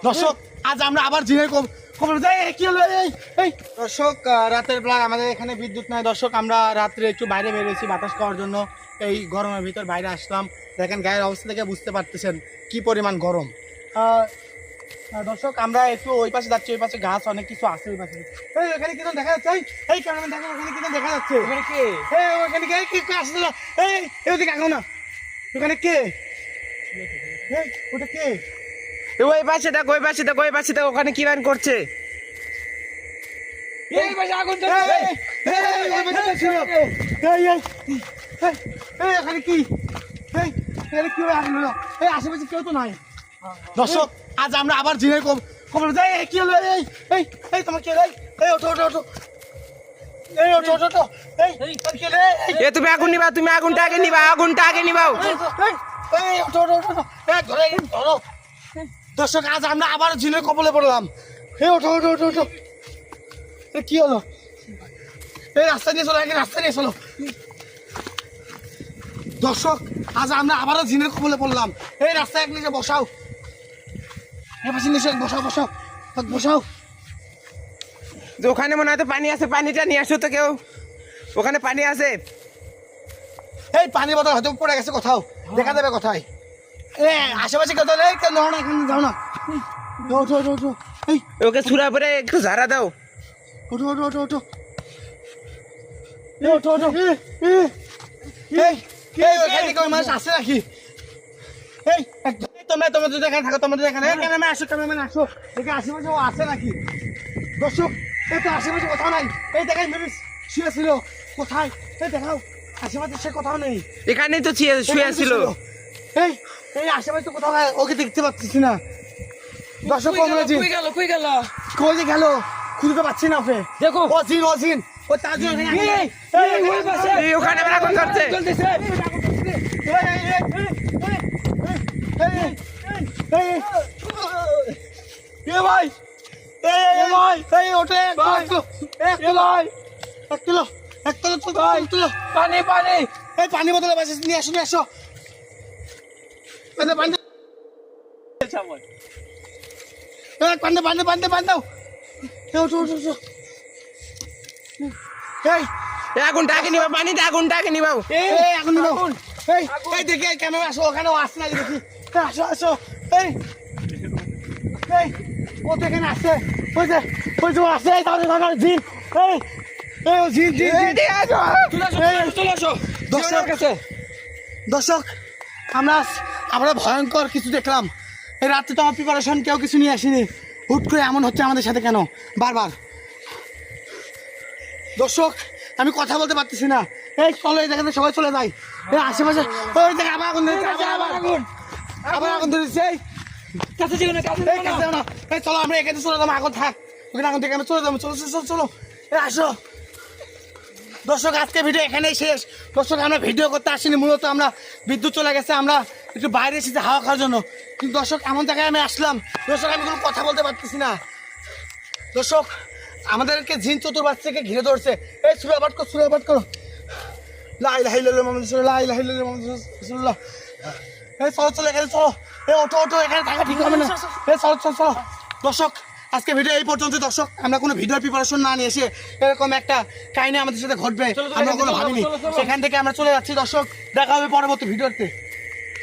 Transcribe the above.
দর্শক আজ আমরা আবার জিনের খবর যাই। কি হলো এই দর্শক, রাতের বেলা আমাদের এখানে বিদ্যুৎ নাই। দর্শক আমরা রাত্রে একটু বাইরে বেরিয়েছি বাতাস খাওয়ার জন্য। এই গরমের ভিতর বাইরে আসলাম। দেখেন গায়ের অবস্থা থেকে বুঝতে পারতেছেন কি পরিমাণ গরম। দর্শক আমরা একটু ওই পাশে যাচ্ছি, ওই পাশে গাছ অনেক কিছু আছে। ওই পাশে এই ওখানে কি দেখা যাচ্ছে? এই ক্যামেরাম্যান দেখো ওখানে কি দেখা যাচ্ছে? ওখানে কে? এই ওখানে কে আসছে? এই ওদিকে আগাও না। ওখানে কে? এই ওটা কে? ওই পাশে দেখ, ওই পাশে দেখ, ওই পাশে দেখ, ওখানে কি রান করছে? এই পাশে আগুন জ্বলছে। ওখানে কি? এখানে কি আগুন হলো? এই আশেপাশে কেউ তো নাই। দর্শক আজ আমরা আবার জিনের খবর যাই। কি হলো? এই তোমার কে? এই ওঠো ওঠো ওঠো, এই ওঠো ওঠো ওঠো। এই কে রে? এ তুমি আগুন নিবা, তুমি আগুনটা আগে নিবা, আগুনটা আগে নিবাও। এই ওঠো ওঠো ওঠো, ধরে ধরো। দর্শক আজ আমরা আবার জিনের কবলে পড়লাম। এই ওঠো ওঠো ওঠো ওঠো। কি হলো? এই রাস্তা নিয়ে চলো, রাস্তা নিয়ে চলো। দর্শক আজ আমরা আবারও জিনের কবলে পড়লাম। এই রাস্তায় এক নিচে বসাও, এ পাশে নিচে বসাও বসাও বসাও। যে ওখানে মনে হয় তো পানি আছে, পানিটা নিয়ে আসো তো কেউ। ওখানে পানি আছে। এই পানি বোতল হয়তো পড়ে গেছে কোথাও, দেখা যাবে কোথায়। আশেপাশে কেউ নেই, কেউ নাও না, এখানে যাও না। ওঠো ওঠো ওঠো। এই ওকে ছুড়া পরে একটু ঝাড়া দাও। ওঠো ওঠো ওঠো ওঠো। ওঠো ওঠো। ওখানে কেউ মানুষ আসে নাকি? এই তোমরা তোমাদের এখানে থাকো, তোমাদের এখানে ক্যামেরাম্যান আসো, ক্যামেরাম্যান আসো। দেখে আশেপাশে ও আসে নাকি? দর্শক এই তো আশেপাশে কোথাও নাই। এই দেখাই মেরে শুয়েছিল কোথায়? এই দেখাও আশেপাশে সে কোথাও নেই। এখানেই তো শুয়ে ছিল। এই এই আশেপাশে তো কোথাও ওকে দেখতে পাচ্ছি না। দর্শক কই গেল খুঁজে পাচ্ছি না ওকে। দেখো অজিন ও তাজু ওখানে আগুন ধরছে। পানি বোতলে নিয়ে আসো, নিয়ে আসো। আগুনটা আগে নিবা, পানিটা আগুনটা আগে নিবাও। দেখি ক্যামেরা আসো, ওখানে আসছে নাকি দেখি। আসো আসো। ও তো এখানে আসছে। ওই যে আসছে জিন। দর্শক আমরা ভয়ঙ্কর কিছু দেখলাম। এই রাত্রে তো আমার প্রিপারেশন কেউ কিছু নিয়ে আসিনি। হুট করে এমন হচ্ছে আমাদের সাথে কেন বারবার? দর্শক আমি কথা বলতে পারতেছি না। এই চলো, এই জায়গাতে সবাই চলে যায়। এই আশেপাশে ওই জায়গায় আবার আগুন ধরেছে, আবার আগুন ধরেছে। এই চলো আমরা এখানে চলে যাবো, আগুন থাক ওখানে, আগুন থেকে আমরা চলে যাবো। চলো চলো চলো, এই আসো। দর্শক আজকে ভিডিও এখানেই শেষ। দর্শক আমরা ভিডিও করতে আসিনি, মূলত আমরা বিদ্যুৎ চলে গেছে, আমরা একটু বাইরে এসেছি হাওয়া খাওয়ার জন্য। কিন্তু দর্শক এমন জায়গায় আমি আসলাম, দর্শক আমি কোনো কথা বলতে পারতেছি না। দর্শক আমাদেরকে জিন চতুর্পাশ থেকে ঘিরে ধরছে। এই সুরাবাদ করো। লা ইলাহা ইল্লাল্লাহ মুহাম্মাদুর রাসূলুল্লাহ, লা ইলাহা ইল্লাল্লাহ মুহাম্মাদুর রাসূলুল্লাহ। এই চলো এখানে চলো। এই ওঠো, এখানে থাকা ঠিক হবে না। এই চলো। দর্শক আজকে ভিডিও এই পর্যন্ত। দর্শক আমরা কোনো ভিডিওর প্রিপারেশন না নিয়ে এসে এরকম একটা কাহিনী আমাদের সাথে ঘটবে আমরা কোনো ভাবিনি। সেখান থেকে আমরা চলে যাচ্ছি। দর্শক দেখা হবে পরবর্তী ভিডিওতে।